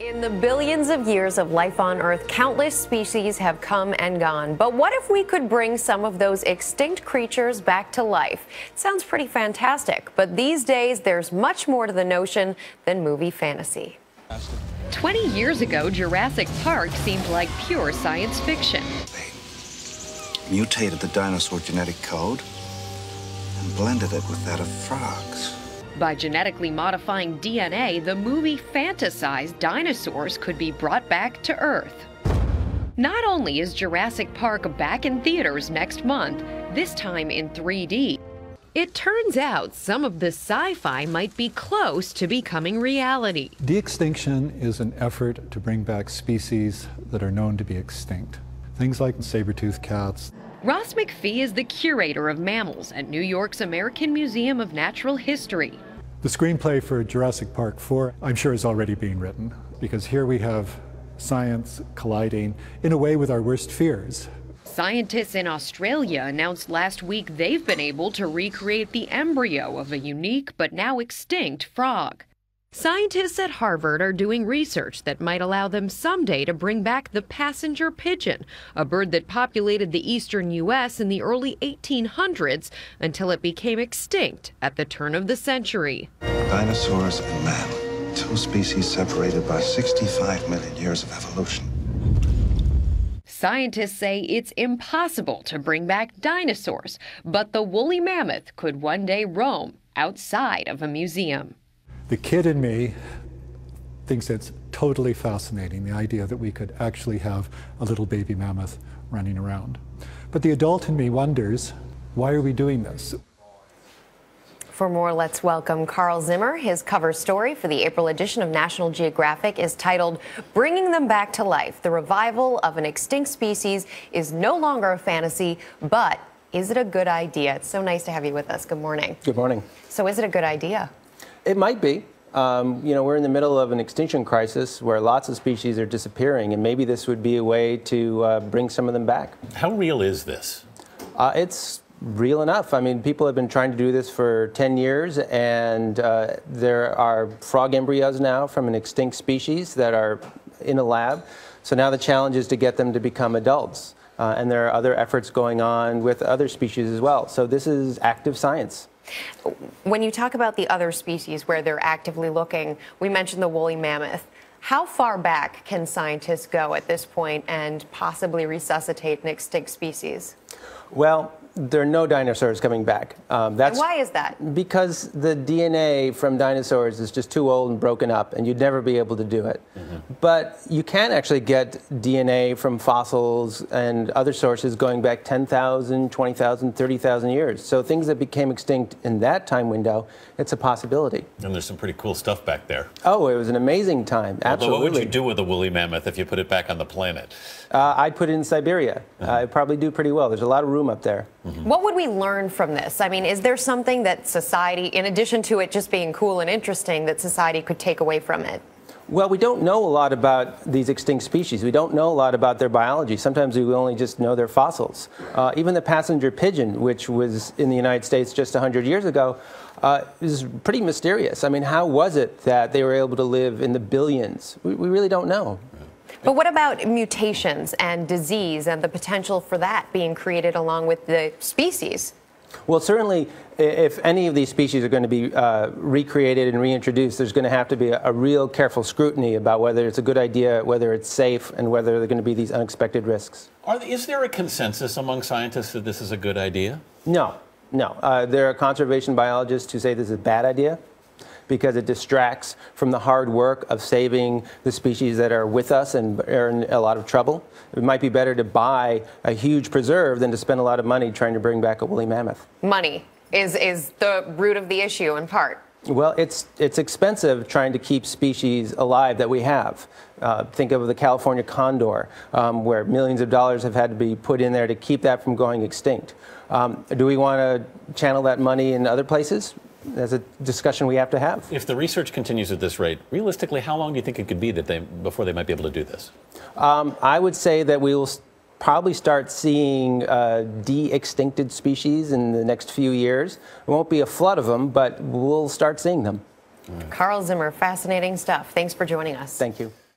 In the billions of years of life on Earth, countless species have come and gone. But what if we could bring some of those extinct creatures back to life? It sounds pretty fantastic, but these days there's much more to the notion than movie fantasy. 20 years ago, Jurassic Park seemed like pure science fiction. They mutated the dinosaur genetic code and blended it with that of frogs. By genetically modifying DNA, the movie fantasized dinosaurs could be brought back to Earth. Not only is Jurassic Park back in theaters next month, this time in 3D, it turns out some of the sci-fi might be close to becoming reality. De-extinction is an effort to bring back species that are known to be extinct. Things like saber-toothed cats. Ross McPhee is the curator of mammals at New York's American Museum of Natural History. The screenplay for Jurassic Park 4, I'm sure, is already being written, because here we have science colliding in a way with our worst fears. Scientists in Australia announced last week they've been able to recreate the embryo of a unique but now extinct frog. Scientists at Harvard are doing research that might allow them someday to bring back the passenger pigeon, a bird that populated the eastern U.S. in the early 1800s until it became extinct at the turn of the century. Dinosaurs and man, two species separated by 65 million years of evolution. Scientists say it's impossible to bring back dinosaurs, but the woolly mammoth could one day roam outside of a museum. The kid in me thinks it's totally fascinating, the idea that we could actually have a little baby mammoth running around. But the adult in me wonders, why are we doing this? For more, let's welcome Carl Zimmer. His cover story for the April edition of National Geographic is titled, "Bringing Them Back to Life. The revival of an extinct species is no longer a fantasy, but is it a good idea?" It's so nice to have you with us. Good morning. Good morning. So is it a good idea? It might be. We're in the middle of an extinction crisis where lots of species are disappearing, and maybe this would be a way to bring some of them back. How real is this? It's real enough. I mean, people have been trying to do this for 10 years, and there are frog embryos now from an extinct species that are in a lab. So now the challenge is to get them to become adults. And there are other efforts going on with other species as well. So this is active science. When you talk about the other species where they're actively looking, we mentioned the woolly mammoth. How far back can scientists go at this point and possibly resuscitate an extinct species? Well, there are no dinosaurs coming back. And why is that? Because the DNA from dinosaurs is just too old and broken up, and you'd never be able to do it. But you can actually get DNA from fossils and other sources going back 10,000, 20,000, 30,000 years. So things that became extinct in that time window, it's a possibility. And there's some pretty cool stuff back there. Oh, it was an amazing time. Absolutely. But what would you do with a woolly mammoth if you put it back on the planet? I'd put it in Siberia. I'd probably do pretty well. There's a lot of room up there. What would we learn from this? I mean, is there something that society, in addition to it just being cool and interesting, that society could take away from it? Well, we don't know a lot about these extinct species. We don't know a lot about their biology. Sometimes we only just know their fossils. Even the passenger pigeon, which was in the United States just 100 years ago, is pretty mysterious. I mean, how was it that they were able to live in the billions? We really don't know. But what about mutations and disease and the potential for that being created along with the species? Well, certainly, if any of these species are going to be recreated and reintroduced, there's going to have to be a real careful scrutiny about whether it's a good idea, whether it's safe, and whether there are going to be these unexpected risks. Is there a consensus among scientists that this is a good idea? No. There are conservation biologists who say this is a bad idea, because it distracts from the hard work of saving the species that are with us and are in a lot of trouble. It might be better to buy a huge preserve than to spend a lot of money trying to bring back a woolly mammoth. Money is the root of the issue in part. Well, it's expensive trying to keep species alive that we have. Think of the California condor, where millions of dollars have had to be put in there to keep that from going extinct. Do we want to channel that money in other places? That's a discussion we have to have. If the research continues at this rate, realistically, how long do you think it could be before they might be able to do this? I would say that we will probably start seeing de-extincted species in the next few years. It won't be a flood of them, but we'll start seeing them. Carl Zimmer, fascinating stuff. Thanks for joining us. Thank you.